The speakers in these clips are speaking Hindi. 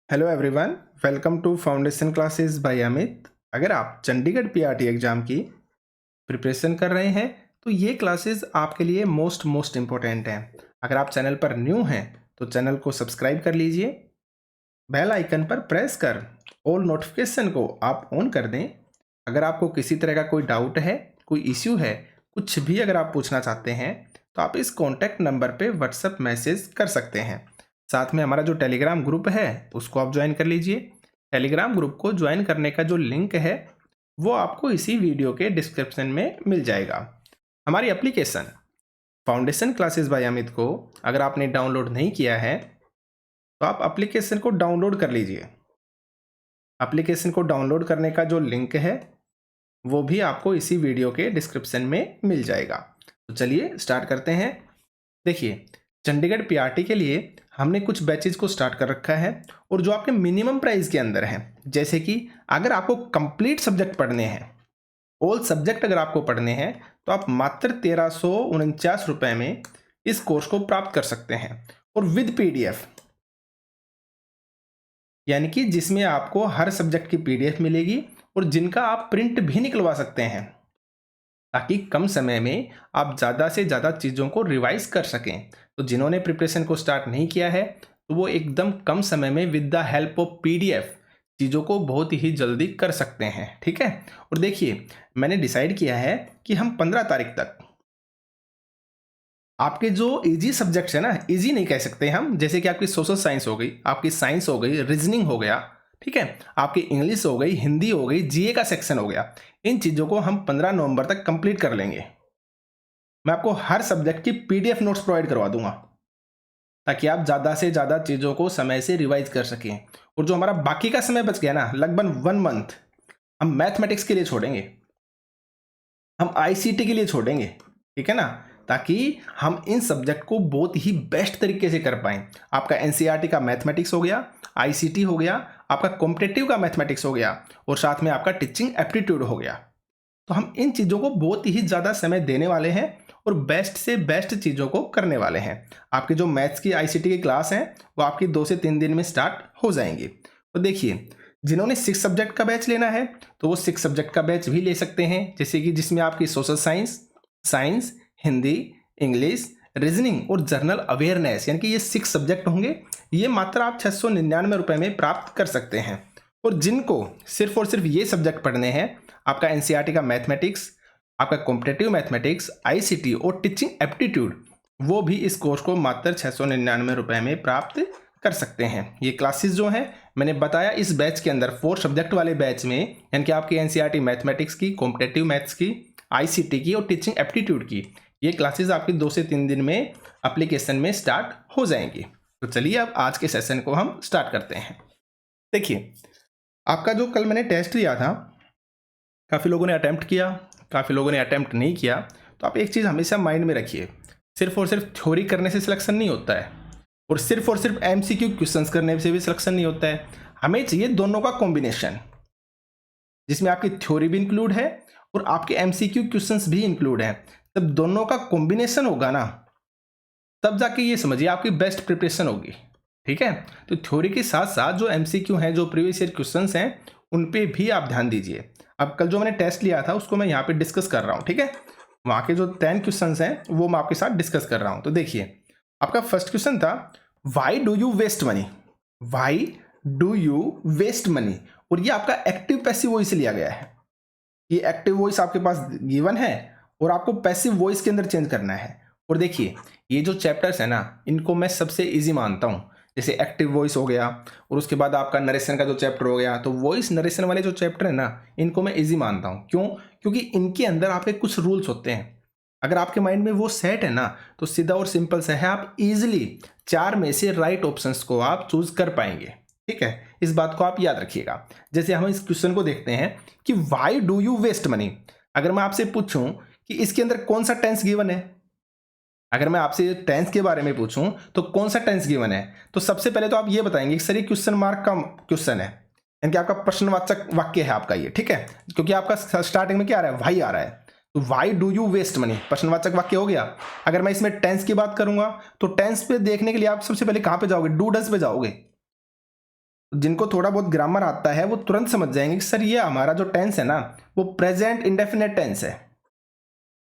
Hello everyone, welcome to foundation classes by Amit. अगर आप चंडीगढ़ पीआरटी एग्ज़ाम की प्रिपरेशन कर रहे हैं तो ये क्लासेस आपके लिए मोस्ट इम्पोर्टेंट हैं। अगर आप चैनल पर न्यू हैं तो चैनल को सब्सक्राइब कर लीजिए, बेल आइकन पर प्रेस कर ऑल नोटिफिकेशन को आप ऑन कर दें। अगर आपको किसी तरह का कोई डाउट है, कोई इश्यू है, कुछ भी अगर आप पूछना चाहते हैं तो आप इस कॉन्टैक्ट नंबर पे व्हाट्सएप मैसेज कर सकते हैं। साथ में हमारा जो टेलीग्राम ग्रुप है उसको आप ज्वाइन कर लीजिए। टेलीग्राम ग्रुप को ज्वाइन करने का जो लिंक है वो आपको इसी वीडियो के डिस्क्रिप्शन में मिल जाएगा। हमारी application foundation classes by Amit को अगर आपने डाउनलोड नहीं किया है तो आप एप्लीकेशन को डाउनलोड कर लीजिए। एप्लीकेशन को डाउनलोड करने का जो लिंक है वो भी आपको इसी वीडियो के डिस्क्रिप्शन में मिल जाएगा। तो चलिए स्टार्ट करते हैं। देखिए, चंडीगढ़ पीआरटी के लिए हमने कुछ बैचेज को स्टार्ट कर रखा है और जो आपके मिनिमम प्राइस के अंदर है, जैसे कि अगर आपको कंप्लीट सब्जेक्ट पढ़ने हैं, ऑल सब्जेक्ट अगर आपको पढ़ने हैं तो आप मात्र 1349 रुपये में इस कोर्स को प्राप्त कर सकते हैं और विद पीडीएफ, यानी कि जिसमें आपको हर सब्जेक्ट की पीडीएफ मिलेगी और जिनका आप प्रिंट भी निकलवा सकते हैं ताकि कम समय में आप ज़्यादा से ज़्यादा चीज़ों को रिवाइज कर सकें। तो जिन्होंने प्रिपरेशन को स्टार्ट नहीं किया है तो वो एकदम कम समय में with the help of PDF चीज़ों को बहुत ही जल्दी कर सकते हैं। ठीक है, और देखिए, मैंने डिसाइड किया है कि हम 15 तारीख तक आपके जो इजी सब्जेक्ट्स है ना, इजी नहीं कह सकते हम, जैसे कि आपकी सोशल साइंस हो गई, आपकी साइंस हो गई, रीजनिंग हो गया, ठीक है, आपकी इंग्लिश हो गई, हिंदी हो गई, जीए का सेक्शन हो गया, इन चीज़ों को हम 15 नवंबर तक कंप्लीट कर लेंगे। मैं आपको हर सब्जेक्ट की पीडीएफ नोट्स प्रोवाइड करवा दूंगा ताकि आप ज़्यादा से ज़्यादा चीज़ों को समय से रिवाइज कर सकें। और जो हमारा बाकी का समय बच गया ना, लगभग 1 मंथ, हम मैथमेटिक्स के लिए छोड़ेंगे, हम आईसीटी के लिए छोड़ेंगे, ठीक है ना, ताकि हम इन सब्जेक्ट को बहुत ही बेस्ट तरीके से कर पाएं। आपका एनसीईआरटी का मैथमेटिक्स हो गया, आईसीटी हो गया, आपका कॉम्पिटिटिव का मैथमेटिक्स हो गया और साथ में आपका टीचिंग एप्टीट्यूड हो गया। तो हम इन चीज़ों को बहुत ही ज़्यादा समय देने वाले हैं और बेस्ट से बेस्ट चीज़ों को करने वाले हैं। आपकी जो मैथ्स की आईसीटी की क्लास है वो आपकी 2 से 3 दिन में स्टार्ट हो जाएंगी। तो देखिए, जिन्होंने 6 सब्जेक्ट का बैच लेना है तो वो 6 सब्जेक्ट का बैच भी ले सकते हैं, जैसे कि जिसमें आपकी social science, science, Hindi, English, reasoning और जनरल अवेयरनेस, यानी कि ये 6 सब्जेक्ट होंगे। ये मात्र आप 699 रुपये में प्राप्त कर सकते हैं। और जिनको सिर्फ और सिर्फ ये सब्जेक्ट पढ़ने हैं, आपका एनसीईआरटी का मैथमेटिक्स, आपका कॉम्पिटिटिव मैथमेटिक्स, आईसीटी और टीचिंग एप्टीट्यूड, वो भी इस कोर्स को मात्र 699 रुपये में प्राप्त कर सकते हैं। ये क्लासेस जो हैं मैंने बताया, इस बैच के अंदर 4 सब्जेक्ट वाले बैच में, यानी कि आपकी एनसीईआरटी मैथमेटिक्स की, कॉम्पिटिटिव मैथ्स की, आईसीटी की और टीचिंग एप्टीट्यूड की, ये क्लासेस आपकी 2 से 3 दिन में एप्लीकेशन में स्टार्ट हो जाएंगी। तो चलिए अब आज के सेशन को हम स्टार्ट करते हैं। देखिए, आपका जो कल मैंने टेस्ट लिया था, काफ़ी लोगों ने अटैम्प्ट किया, काफ़ी लोगों ने अटैम्प्ट नहीं किया। तो आप एक चीज़ हमेशा माइंड में रखिए, सिर्फ और सिर्फ थ्योरी करने से सिलेक्शन नहीं होता है और सिर्फ एमसीक्यू क्वेश्चंस करने से भी सिलेक्शन नहीं होता है। हमें चाहिए दोनों का कॉम्बिनेशन, जिसमें आपकी थ्योरी भी इंक्लूड है और आपके एमसीक्यू क्वेश्चंस भी इंक्लूड हैं। तब दोनों का कॉम्बिनेशन होगा ना, तब जाके ये समझिए आपकी बेस्ट प्रिपरेशन होगी। ठीक है, तो थ्योरी के साथ साथ जो एमसीक्यू हैं, जो प्रीवियस ईयर क्वेश्चंस हैं, उन पे भी आप ध्यान दीजिए। अब कल जो मैंने टेस्ट लिया था उसको मैं यहाँ पे डिस्कस कर रहा हूँ, ठीक है, वहाँ के जो 10 क्वेश्चंस हैं वो मैं आपके साथ डिस्कस कर रहा हूँ। तो देखिए, आपका फर्स्ट क्वेश्चन था, why do you waste money, why do you waste money, और ये आपका एक्टिव पैसिव वॉइस लिया गया है। ये एक्टिव वॉइस आपके पास गिवन है और आपको पैसिव वॉइस के अंदर चेंज करना है। और देखिए, ये जो चैप्टर्स है ना, इनको मैं सबसे इजी मानता हूँ। जैसे एक्टिव वॉइस हो गया और उसके बाद आपका नरेशन का जो चैप्टर हो गया, तो वॉइस नरेशन वाले जो चैप्टर है ना, इनको मैं इजी मानता हूँ। क्यों? क्योंकि इनके अंदर आपके कुछ रूल्स होते हैं। अगर आपके माइंड में वो सेट है ना, तो सीधा और सिंपल सा है, आप इजिली 4 में से राइट ऑप्शंस को आप चूज कर पाएंगे। ठीक है, इस बात को आप याद रखिएगा। जैसे हम इस क्वेश्चन को देखते हैं कि why do you waste money. अगर मैं आपसे पूछूं कि इसके अंदर कौन सा टेंस गिवन है, अगर मैं आपसे टेंस के बारे में पूछूं तो कौन सा टेंस गिवन है, तो सबसे पहले तो आप ये बताएंगे कि सर ये क्वेश्चन मार्क का क्वेश्चन है, यानी कि आपका प्रश्नवाचक वाक्य है आपका ये। ठीक है, क्योंकि आपका स्टार्टिंग में क्या आ रहा है, वाई आ रहा है, तो why do you waste money प्रश्नवाचक वाक्य हो गया। अगर मैं इसमें टेंस की बात करूंगा तो टेंस पे देखने के लिए आप सबसे पहले कहां पे जाओगे, डू डज पे जाओगे। जिनको थोड़ा बहुत ग्रामर आता है वो तुरंत समझ जाएंगे कि सर ये हमारा जो टेंस है ना वो प्रेजेंट इंडेफिनेट टेंस है,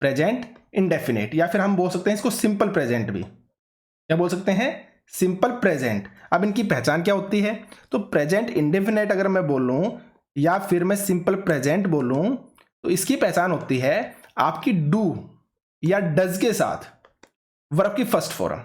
प्रेजेंट इंडेफिनेट, या फिर हम बोल सकते हैं इसको सिंपल प्रेजेंट भी। क्या बोल सकते हैं? Simple present. अब इनकी पहचान क्या होती है? तो प्रेजेंट इंडेफिनेट अगर मैं बोलूं या फिर मैं सिंपल प्रेजेंट बोलूं तो इसकी पहचान होती है आपकी डू या डज के साथ वर्ब की फर्स्ट फॉर्म,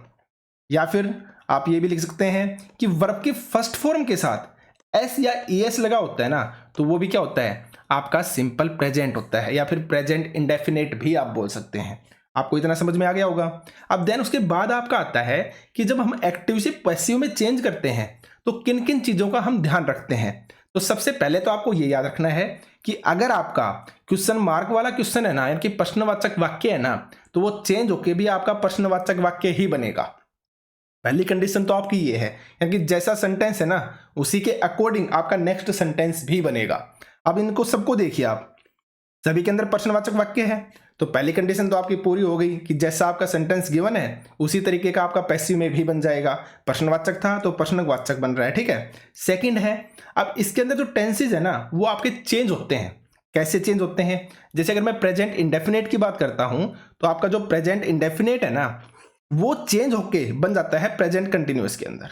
या फिर आप ये भी लिख सकते हैं कि वर्ब की फर्स्ट फॉर्म के साथ एस या ईएस लगा होता है ना, तो वो भी क्या होता है? आपका सिंपल प्रेजेंट होता है, या फिर प्रेजेंट इंडेफिनेट भी आप बोल सकते हैं। आपको इतना समझ में आ गया होगा। अब देन उसके बाद आपका आता है कि जब हम एक्टिव से पैसिव में चेंज करते हैं तो किन किन चीजों का हम ध्यान रखते हैं। तो सबसे पहले तो आपको ये याद रखना है कि अगर आपका क्वेश्चन मार्क वाला क्वेश्चन है ना, यानी कि प्रश्नवाचक वाक्य है ना, तो वो चेंज होके भी आपका प्रश्नवाचक वाक्य ही बनेगा। पहली कंडीशन तो आपकी ये है, यानी कि जैसा सेंटेंस है ना उसी के अकॉर्डिंग आपका नेक्स्ट सेंटेंस भी बनेगा। अब इनको सबको देखिए, आप सभी के अंदर प्रश्नवाचक वाक्य है, तो पहली कंडीशन तो आपकी पूरी हो गई कि जैसा आपका सेंटेंस गिवन है उसी तरीके का आपका पैसिव में भी बन जाएगा। प्रश्नवाचक था तो प्रश्नवाचक बन रहा है, ठीक है। सेकंड है, अब इसके अंदर जो टेंसेज है ना वो आपके चेंज होते हैं। कैसे चेंज होते हैं? जैसे अगर मैं प्रेजेंट इंडेफिनेट की बात करता हूं तो आपका जो प्रेजेंट इंडेफिनेट है ना वो चेंज होके बन जाता है प्रेजेंट कंटिन्यूअस के अंदर,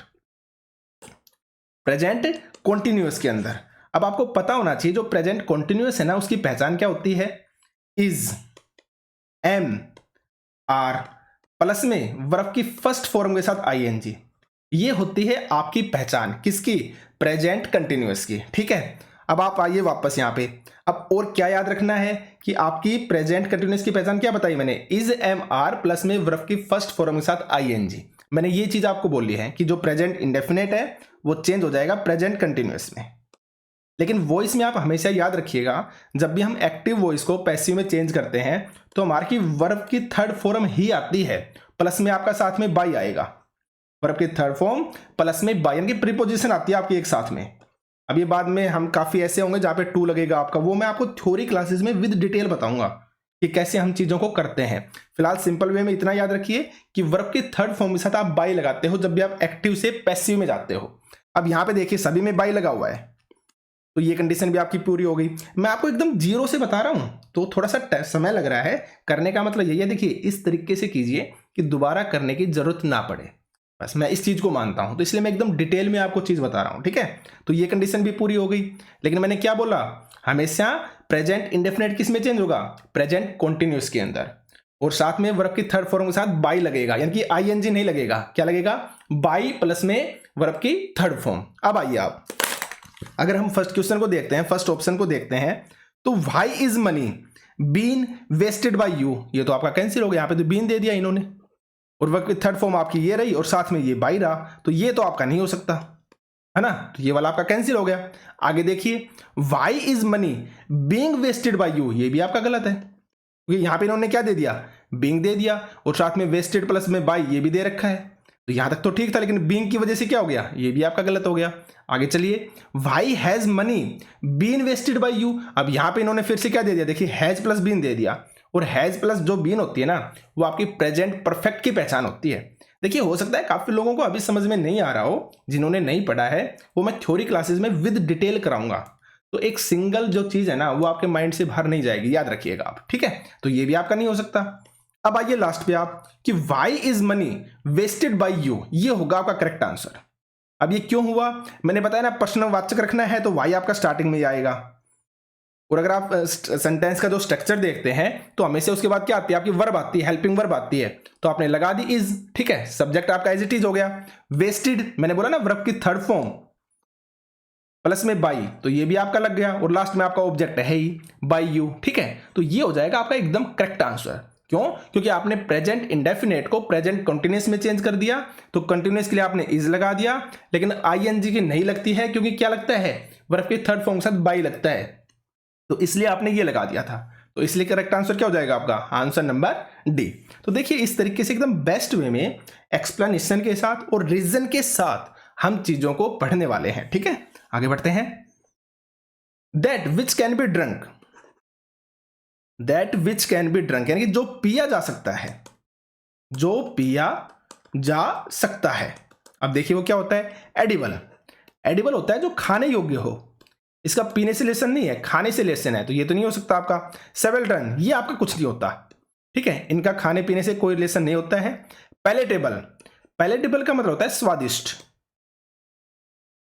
प्रेजेंट कॉन्टिन्यूअस के अंदर। अब आपको पता होना चाहिए जो प्रेजेंट कॉन्टिन्यूअस है ना उसकी पहचान क्या होती है? इज, एम, आर प्लस में वर्ब की फर्स्ट फॉर्म के साथ आईएनजी, ये होती है आपकी पहचान। किसकी? प्रेजेंट कंटिन्यूअस की, ठीक है। अब आप आइए वापस यहां पे। अब और क्या याद रखना है कि आपकी प्रेजेंट कंटिन्यूअस की पहचान क्या बताई मैंने? इज, एम, आर प्लस में वर्ब की फर्स्ट फॉर्म के साथ आईएनजी। मैंने ये चीज आपको बोली है कि जो प्रेजेंट इंडेफिनेट है वो चेंज हो जाएगा प्रेजेंट कंटिन्यूअस में। लेकिन वॉइस में आप हमेशा याद रखिएगा, जब भी हम एक्टिव वॉइस को पैसिव में चेंज करते हैं तो हमारी वर्ब की थर्ड फॉर्म ही आती है, प्लस में आपका साथ में बाई आएगा। वर्ब की थर्ड फॉर्म प्लस में बाई, यानी कि प्रीपोजिशन आती है आपकी एक साथ में। अब ये बाद में हम काफी ऐसे होंगे जहां पे टू लगेगा आपका, वो मैं आपको थ्योरी क्लासेस में विद डिटेल बताऊंगा कि कैसे हम चीजों को करते हैं। फिलहाल सिंपल वे में इतना याद रखिए कि वर्ब की थर्ड फॉर्म के साथ आप बाई लगाते हो जब भी आप एक्टिव से पैसिव में जाते हो। अब यहां पे देखिए सभी में बाई लगा हुआ है, तो ये कंडीशन भी आपकी पूरी हो गई। मैं आपको एकदम जीरो से बता रहा हूं तो थोड़ा सा समय लग रहा है करने का, मतलब यही है। देखिए इस तरीके से कीजिए कि दोबारा करने की जरूरत ना पड़े, बस मैं इस चीज को मानता हूं, तो इसलिए मैं एकदम डिटेल में आपको चीज बता रहा हूं, ठीक है। तो ये कंडीशन भी पूरी हो गई। लेकिन मैंने क्या बोला? हमेशा प्रेजेंट इंडेफिनेट किस में चेंज होगा? प्रेजेंट कॉन्टिन्यूअस के अंदर, और साथ में वर्ब की थर्ड फॉर्म के साथ बाई लगेगा, यानी कि आईएनजी नहीं लगेगा। क्या लगेगा? बाई प्लस में वर्ब की थर्ड फॉर्म। अब आइए आप, अगर हम फर्स्ट क्वेश्चन को देखते हैं, फर्स्ट ऑप्शन को देखते हैं, तो why is money been wasted by you, ये तो आपका कैंसिल हो गया, यहां पे तो बीन दे दिया इन्होंने, और वर्ब की थर्ड फॉर्म आपकी ये रही और साथ में ये बाई रहा, तो ये तो आपका नहीं हो सकता है ना, तो ये वाला आपका कैंसिल हो गया। आगे देखिए, why is money being wasted by you, ये भी आपका गलत है, क्योंकि यहां पे इन्होंने क्या दे दिया? बीइंग दे दिया, और साथ में वेस्टेड प्लस में बाय ये भी दे रखा है, तो यहां तक तो ठीक था, लेकिन बीइंग की वजह से क्या हो गया? ये भी आपका गलत हो गया। आगे चलिए, why has money been wasted by you, अब यहां पे इन्होंने फिर से क्या दे दिया? देखिए हैज प्लस बीन दे दिया, और हैज प्लस जो बीन होती है ना वो आपकी प्रेजेंट परफेक्ट की पहचान होती है। देखिए हो सकता है काफी लोगों को अभी समझ में नहीं आ रहा हो, जिन्होंने नहीं पढ़ा है वो मैं थ्योरी क्लासेस में विद डिटेल कराऊंगा, तो एक सिंगल जो चीज है ना वो आपके माइंड से बाहर नहीं जाएगी, याद रखिएगा आप, ठीक है। तो ये भी आपका नहीं हो सकता। अब आइए लास्ट पे आप कि why is money wasted by you, ये होगा आपका करेक्ट आंसर। अब ये क्यों हुआ? मैंने बताया ना प्रश्नवाचक रखना है तो व्हाई आपका स्टार्टिंग में ही आएगा, और अगर आप सेंटेंस का जो स्ट्रक्चर देखते हैं तो हमेशा उसके बाद क्या आती है? आपकी वर्ब आती है, हेल्पिंग वर्ब आती है, तो आपने लगा दी इज, ठीक है। सब्जेक्ट आपका एज इट इज हो गया। वेस्टेड मैंने बोला ना वर्ब की थर्ड फॉर्म प्लस में बाई, तो ये भी आपका लग गया, और लास्ट में आपका ऑब्जेक्ट है ही बाई यू, ठीक है। तो ये हो जाएगा आपका एकदम करेक्ट आंसर। क्यों? क्योंकि आपने प्रेजेंट इंडेफिनेट को प्रेजेंट कंटिन्यूअस में चेंज कर दिया, तो कंटिन्यूअस के लिए आपने इज लगा दिया, लेकिन आईएनजी की नहीं लगती है, क्योंकि क्या लगता है? वर्ब की थर्ड फॉर्म के साथ बाई लगता है, तो इसलिए आपने ये लगा दिया था। तो इसलिए करेक्ट आंसर क्या हो जाएगा आपका? Answer number D. तो देखिए इस तरीके से एकदम बेस्ट वे में एक्सप्लेनेशन के साथ और रीजन के साथ हम चीजों को पढ़ने वाले हैं, ठीक है। आगे बढ़ते हैं। That which can be drunk, that which can be drunk यानी कि जो पिया जा सकता है, जो पिया जा सकता है। अब देखिए वो क्या होता है? एडिबल। एडिबल होता है जो खाने योग्य हो, इसका पीने से रिलेशन नहीं है, खाने से रिलेशन है, तो ये तो नहीं हो सकता आपका। सेबल्टन, ये आपका कुछ नहीं होता, ठीक है, इनका खाने पीने से कोई रिलेशन नहीं होता है। पैलेटेबल, पैलेटेबल का मतलब होता है स्वादिष्ट,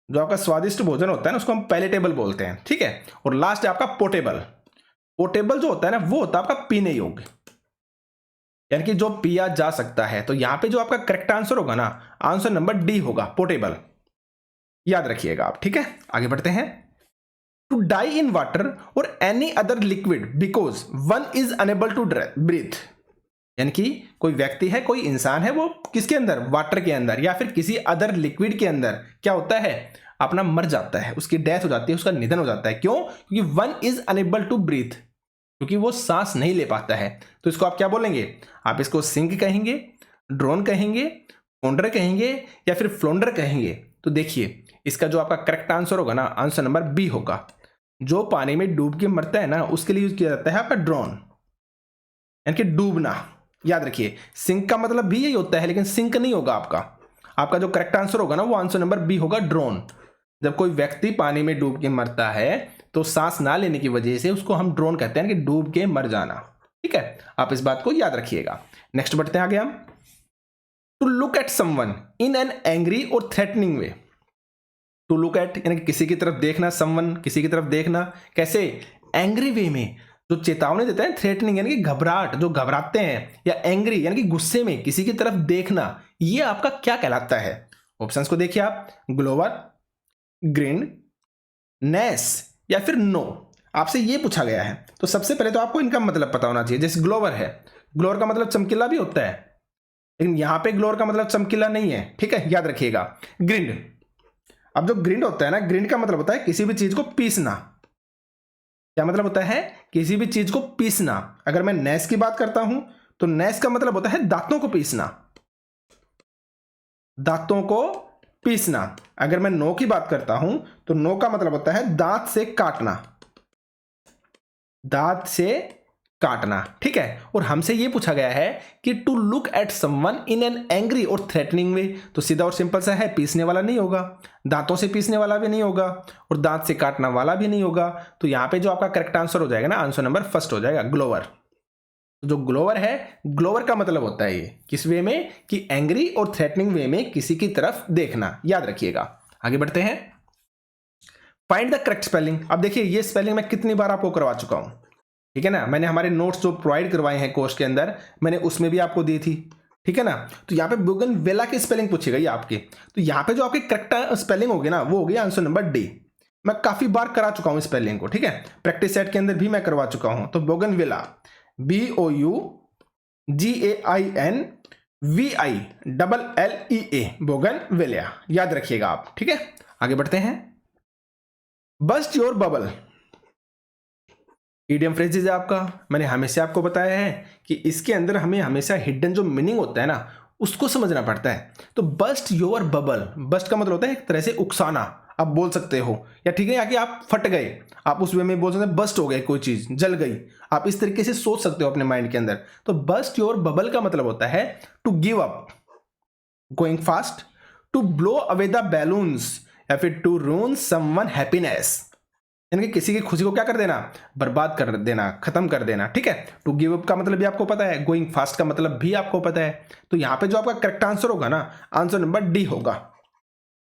जो आपका स्वादिष्ट भोजन होता है ना उसको हम पैलेटेबल बोलते हैं, ठीक है। और लास्ट है आपका पोर्टेबल, पोर्टेबल जो होता है ना वो होता है आपका पीने योग्य, यानी कि जो पिया जा सकता है। तो यहां पे जो आपका करेक्ट आंसर होगा ना, आंसर नंबर डी होगा, पोर्टेबल, याद रखिएगा आप, ठीक है। आगे बढ़ते हैं। टू डाई इन वाटर और any other liquid because one is unable to breathe, यानी कि कोई व्यक्ति है, कोई इंसान है, वो किसके अंदर, वाटर के अंदर या फिर किसी अदर लिक्विड के अंदर क्या होता है, अपना मर जाता है, उसकी डेथ हो जाती है, उसका निधन हो जाता है। क्यों? क्योंकि one is unable to breathe, क्योंकि वो सांस नहीं ले पाता है। तो इसको आप क्या बोलेंगे, आप इसको सिंक कहेंगे, ड्रोन कहेंगे, फोंडर कहेंगे या फिर फ्लोंडर कहेंगे। तो देखिए इसका जो आपका करेक्ट आंसर होगा ना, आंसर नंबर बी होगा। जो पानी में डूब के मरता है ना उसके लिए यूज किया जाता है आपका ड्रोन, यानी कि डूबना, याद रखिए। सिंक का मतलब भी यही होता है, लेकिन सिंक नहीं होगा आपका। आपका जो करेक्ट आंसर होगा ना वो आंसर नंबर बी होगा, ड्रोन। जब कोई व्यक्ति पानी में डूब के मरता है तो सांस ना लेने की वजह से उसको हम ड्रोन कहते हैं, कि डूब के मर जाना, ठीक है। आप इस बात को याद रखिएगा। नेक्स्ट बढ़ते हैं आगे हम। To look at someone in an angry और threatening way, to look at यानी कि किसी की तरफ देखना, समवन किसी की तरफ देखना, कैसे, एंग्री वे में, जो चेतावनी देते हैं, थ्रेटनिंग यानी कि घबराहट, जो घबराते हैं, या एंग्री यानी कि गुस्से में किसी की तरफ देखना, ये आपका क्या कहलाता है? ऑप्शंस को देखिए आप, ग्लोवर, ग्रिन, नेस या फिर नो। आपसे ये पूछा गया है, तो सबसे पहले तो आपको इनका मतलब पता होना चाहिए। जैसे ग्लोवर है, ग्लोवर का मतलब चमकीला भी होता है, लेकिन यहां पे ग्लोवर का मतलब चमकीला नहीं है, ठीक है, याद रखिएगा। ग्रिंड, अब जो ग्रिंड होता है ना, ग्रिंड का मतलब होता है किसी भी चीज को पीसना। क्या मतलब होता है? किसी भी चीज को पीसना। अगर मैं नेस की बात करता हूं तो नेस का मतलब होता है दांतों को पीसना, दांतों को पीसना। अगर मैं नो की बात करता हूं तो नो का मतलब होता है दांत से काटना, दांत से काटना, ठीक है। और हमसे ये पूछा गया है कि to look at someone in an angry और थ्रेटनिंग वे, तो सीधा और सिंपल सा है, पीसने वाला नहीं होगा, दांतों से पीसने वाला भी नहीं होगा और दांत से काटने वाला भी नहीं होगा। तो यहां पे जो आपका करेक्ट आंसर हो जाएगा ना, आंसर नंबर फर्स्ट हो जाएगा, ग्लोवर। जो ग्लोवर है, ग्लोवर का मतलब होता है ये किस वे में, कि एंग्री और थ्रेटनिंग वे में किसी की तरफ देखना, याद रखिएगा। आगे बढ़ते हैं। Find the correct spelling. अब देखिए ये स्पेलिंग मैं कितनी बार आपको करवा चुका हूं, ठीक है ना। मैंने हमारे नोट्स जो प्रोवाइड करवाए हैं कोर्स के अंदर, मैंने उसमें भी आपको दी थी, ठीक है ना। तो यहाँ पे बोगनवेला की स्पेलिंग पूछी गई आपकी, तो यहाँ पे जो आपकी करेक्ट स्पेलिंग होगी ना वो होगी आंसर नंबर डी। मैं काफी बार करा चुका हूं स्पेलिंग को, ठीक है, प्रैक्टिस सेट के अंदर भी मैं करवा चुका हूं। तो बोगनवेला, BOUGANVILLEA, बोगनवेलिया, याद रखिएगा आप, ठीक है। आगे बढ़ते हैं। Bust your bubble, idiom phrases है आपका। मैंने हमेशा आपको बताया है कि इसके अंदर हमें हमेशा हिडन जो मीनिंग होता है ना उसको समझना पड़ता है। तो बस्ट योर बबल, बस्ट का मतलब होता है एक तरह से उकसाना, आप बोल सकते हो, या ठीक है, या कि आप फट गए, आप उस वे में बोल सकते हैं बस्ट हो गए, कोई चीज जल गई, आप इस तरीके से सोच सकते हो अपने माइंड के अंदर। तो बस्ट योर बबल का मतलब होता है to give up, going fast, to blow away the balloons, या फिर टू रूइन समवन हैप्पीनेस, यानी कि किसी की खुशी को क्या कर देना, बर्बाद कर देना, खत्म कर देना, ठीक है। टू गिव अप का मतलब भी आपको पता है, गोइंग फास्ट का मतलब भी आपको पता है। तो यहां पे जो आपका करेक्ट आंसर होगा ना, आंसर नंबर डी होगा,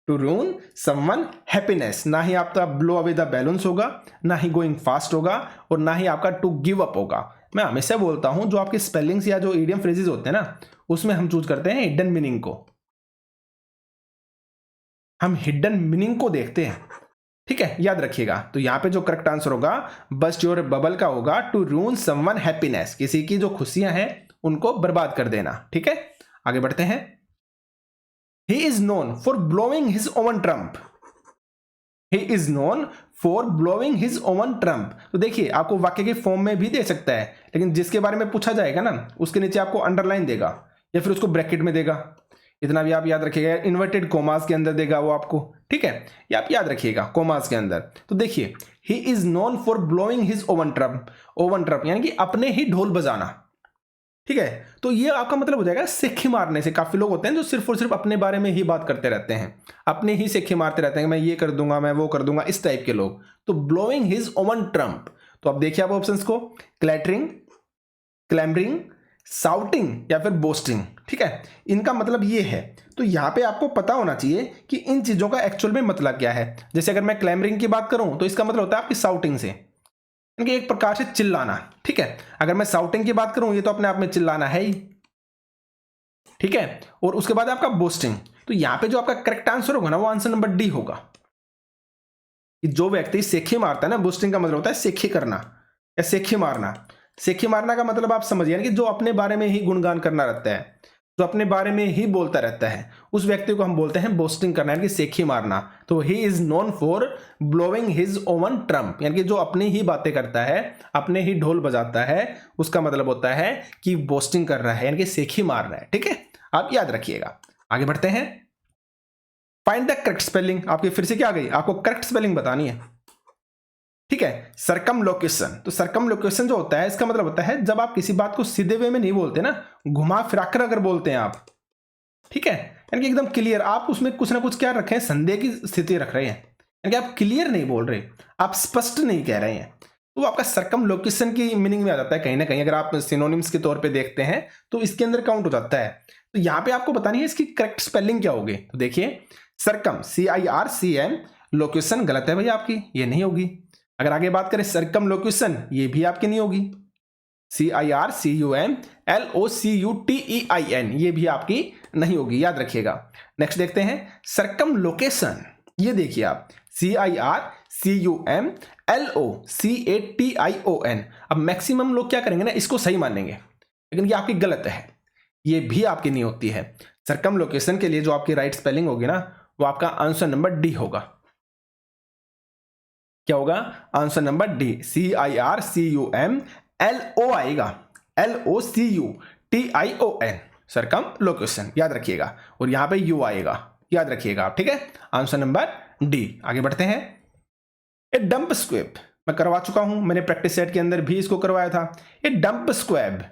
टू रूइन समवन हैप्पीनेस। ना ही आपका ब्लो अवे द बैलून्स होगा, ना ही गोइंग फास्ट होगा, और ना ही आपका टू गिव अप होगा। मैं हमेशा बोलता हूं जो आपके स्पेलिंग्स या जो ईडियम फ्रेजेस होते हैं ना उसमें हम चूज करते हैं हिडन मीनिंग को, हम हिडन मीनिंग को देखते हैं, ठीक है, याद रखिएगा। तो यहां पे जो करेक्ट आंसर होगा बस्ट योर बबल का होगा टू रूइन समवन हैप्पीनेस, किसी की जो खुशियां हैं उनको बर्बाद कर देना, ठीक है। आगे बढ़ते हैं। He is known for blowing his oven Trump, he is known for blowing his oven Trump. तो देखिए आपको वाक्य के फॉर्म में भी दे सकता है, लेकिन जिसके बारे में पूछा जाएगा ना उसके नीचे आपको अंडरलाइन देगा या फिर उसको ब्रैकेट में देगा, इतना भी आप याद रखिएगा। इन्वर्टेड कोमास के अंदर देगा वो आपको, ठीक है, ये आप याद रखिएगा कोमास के अंदर। तो देखिए he is known for blowing his oven Trump, oven Trump यानी कि अपने ही ढोल बजाना, ठीक है। तो ये आपका मतलब हो जाएगा सेखी मारने से। काफी लोग होते हैं जो सिर्फ और सिर्फ अपने बारे में ही बात करते रहते हैं, अपने ही सेखी मारते रहते हैं, मैं ये कर दूंगा, मैं वो कर दूंगा, इस टाइप के लोग। तो ब्लोइंग हिज ओवन ट्रम्प, तो अब देखिए आप ऑप्शंस को, क्लैटरिंग, क्लैम्बरिंग, साउटिंग या फिर बोस्टिंग। ठीक है, इनका मतलब ये है। तो यहां पे आपको पता होना चाहिए कि इन चीजों का एक्चुअल में मतलब क्या है। जैसे अगर मैं क्लैम्बरिंग की बात करूं तो इसका मतलब होता है आपकी साउटिंग से, यानी एक प्रकार से चिल्लाना। ठीक है, अगर मैं साउटिंग की बात करूं ये तो अपने आप में चिल्लाना है ही। ठीक है, और उसके बाद आपका बोस्टिंग। तो यहां पे जो आपका करेक्ट आंसर होगा ना वो आंसर नंबर डी होगा। कि जो व्यक्ति सेखी मारता है ना, बोस्टिंग का मतलब होता है सेखी करना या सेखी मारना। सेखी मारना का मतलब आप समझिए कि जो अपने बारे में ही गुणगान करना रहता है, जो अपने बारे में ही बोलता रहता है, उस व्यक्ति को हम बोलते हैं बोस्टिंग करना, यानी कि सेखी मारना। तो he is known for blowing his oven Trump, यानी कि जो अपनी ही बातें करता है, अपने ही ढोल बजाता है, उसका मतलब होता है कि बोस्टिंग कर रहा है, यानी कि सेखी मार रहा है। ठीक है, आप याद रखिएगा। आगे बढ़ते हैं। फाइंड द करेक्ट स्पेलिंग, आपकी फिर से क्या आ गई, आपको करेक्ट स्पेलिंग बतानी है। ठीक है, सरकमलोकेशन। तो सरकमलोकेशन जो होता है इसका मतलब होता है जब आप किसी बात को सीधे वे में नहीं बोलते ना, घुमा फिराकर अगर बोलते हैं आप। ठीक है, यानी कि एकदम क्लियर, आप उसमें कुछ ना कुछ क्या रख रहे हैं, संदेह की स्थिति रख रहे हैं, यानी कि आप क्लियर नहीं बोल रहे, आप स्पष्ट नहीं कह रहे हैं। तो आपका सरकमलोकेशन की मीनिंग में आ जाता है कहीं ना कहीं। अगर आप सिनोनिम्स के तौर पे देखते हैं तो इसके अंदर काउंट हो जाता है। तो यहां पे आपको बतानी है इसकी करेक्ट स्पेलिंग क्या होगी। तो देखिए, सरकम, CIRCM, लोकेशन गलत है भैया आपकी, ये नहीं होगी। अगर आगे बात करें सरकम लोकेशन, ये भी आपकी नहीं होगी। CIRCUMLOCUTEIN, ये भी आपकी नहीं होगी, याद रखिएगा। नेक्स्ट देखते हैं सरकम लोकेशन। ये देखिए आप, CIRCUMLOCATION। अब मैक्सिमम लोग क्या करेंगे ना, इसको सही मानेंगे, लेकिन ये आपकी गलत है, ये भी आपकी नहीं होती है। सरकम लोकेशन के लिए जो आपकी राइट स्पेलिंग होगी ना, वो आपका आंसर नंबर डी होगा। क्या होगा, आंसर नंबर डी, CIRCUMLO आएगा, LOCUTION, सरकम लोकेशन, याद रखिएगा। और यहां पे यू आएगा, याद रखिएगा आप। ठीक है, आंसर नंबर डी। आगे बढ़ते हैं। ए डंप स्क्वेब, मैं करवा चुका हूं, मैंने प्रैक्टिस सेट के अंदर भी इसको करवाया था। ए डंप स्क्वेब,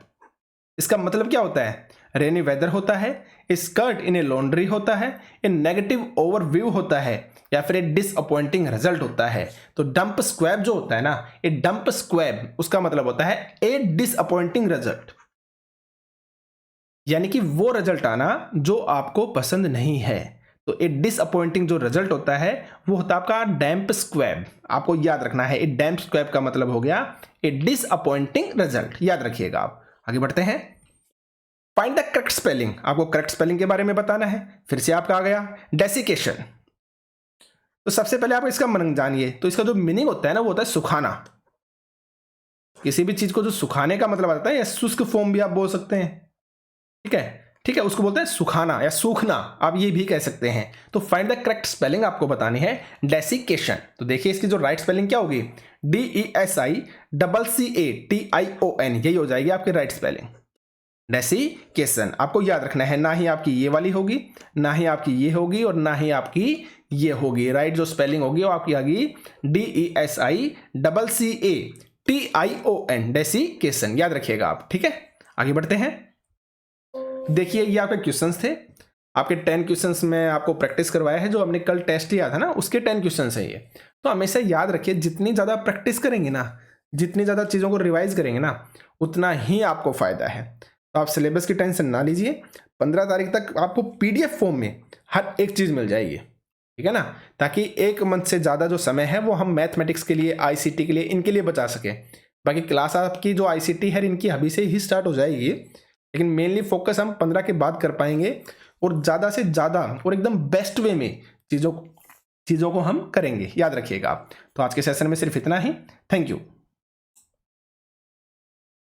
इसका मतलब क्या होता है, रेनी वेदर होता है, स्कर्ट इन ए लॉन्ड्री होता है, ए नेगेटिव ओवरव्यू होता है, या फिर ए डिसअपॉइंटिंग रिजल्ट होता है। तो डंप स्क्वेब जो होता है ना, ए डंप स्क्वेब, उसका मतलब होता है ए डिसअपॉइंटिंग रिजल्ट, यानी कि वो रिजल्ट आना जो आपको पसंद नहीं है। तो ए डिसअपॉइंटिंग जो रिजल्ट होता है वो होता है आपका डैम्प स्क्वेब। आपको याद रखना है, ए डैम्प स्क्वेब का मतलब हो गया ए डिसअपॉइंटिंग रिजल्ट, याद रखिएगा आप। आगे बढ़ते हैं। फाइंड द करेक्ट स्पेलिंग, आपको करेक्ट स्पेलिंग के बारे में बताना है। फिर से आपका आ गया डेसिकेशन। तो सबसे पहले आप इसका मीनिंग जानिए। तो इसका जो मीनिंग होता है ना, वो होता है सुखाना। किसी भी चीज को जो सुखाने का मतलब आता है, या शुष्क फॉर्म भी आप बोल सकते हैं। ठीक है, ठीक है, उसको बोलते हैं सुखाना या सूखना, आप ये भी कह सकते हैं। तो फाइंड द करेक्ट स्पेलिंग आपको बतानी है, डेसिकेशन। तो देखिए इसकी जो राइट स्पेलिंग क्या होगी, DESICCATION, यही हो जाएगी आपकी राइट स्पेलिंग, डेसिकेशन। आपको याद रखना है, ना ही आपकी ये वाली होगी, ना ही आपकी ये होगी, और ना ही आपकी ये होगी। राइट जो स्पेलिंग होगी वो आपकी आएगी DESICCATION, डेसिकेशन, याद रखिएगा आप। ठीक है, आगे बढ़ते हैं। देखिए ये आपके क्वेश्चंस थे, आपके 10 क्वेश्चंस में आपको प्रैक्टिस करवाया है, जो हमने कल टेस्ट लिया था ना, उसके 10 क्वेश्चंस है ये। तो हमेशा याद रखिए, जितनी ज़्यादा प्रैक्टिस करेंगे ना, जितनी ज़्यादा चीज़ों को रिवाइज करेंगे ना, उतना ही आपको फ़ायदा है। तो आप सिलेबस की टेंशन ना लीजिए, 15 तारीख तक आपको PDF फॉर्म में हर एक चीज़ मिल जाएगी। ठीक है ना, ताकि एक मंथ से ज़्यादा जो समय है वो हम मैथमेटिक्स के लिए, ICT के लिए, इनके लिए बचा सकें। बाकी क्लास आपकी जो ICT है इनकी अभी से ही स्टार्ट हो जाएगी, लेकिन मेनली फोकस हम 15 के बाद कर पाएंगे, और ज़्यादा से ज़्यादा और एकदम बेस्ट वे में चीज़ों को हम करेंगे, याद रखिएगा आप। तो आज के सेशन में सिर्फ इतना ही। Thank you.